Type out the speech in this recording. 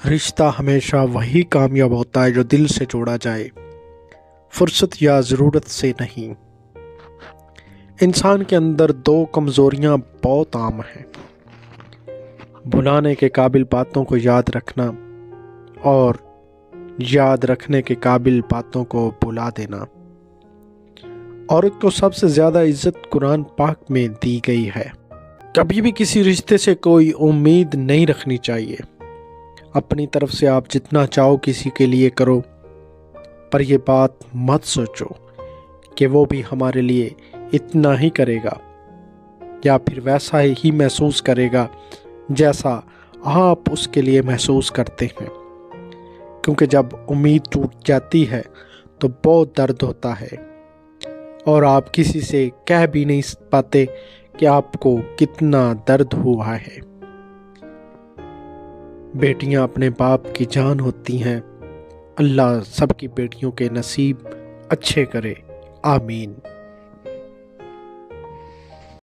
رشتہ ہمیشہ وہی کامیاب ہوتا ہے جو دل سے جوڑا جائے، فرصت یا ضرورت سے نہیں۔ انسان کے اندر دو کمزوریاں بہت عام ہیں: بھلانے کے قابل باتوں کو یاد رکھنا اور یاد رکھنے کے قابل باتوں کو بھلا دینا۔ عورت کو سب سے زیادہ عزت قرآن پاک میں دی گئی ہے۔ کبھی بھی کسی رشتے سے کوئی امید نہیں رکھنی چاہیے۔ اپنی طرف سے آپ جتنا چاہو کسی کے لیے کرو، پر یہ بات مت سوچو کہ وہ بھی ہمارے لیے اتنا ہی کرے گا یا پھر ویسا ہی محسوس کرے گا جیسا آپ اس کے لیے محسوس کرتے ہیں، کیونکہ جب امید ٹوٹ جاتی ہے تو بہت درد ہوتا ہے اور آپ کسی سے کہہ بھی نہیں پاتے کہ آپ کو کتنا درد ہوا ہے۔ بیٹیاں اپنے باپ کی جان ہوتی ہیں۔ اللہ سب کی بیٹیوں کے نصیب اچھے کرے، آمین۔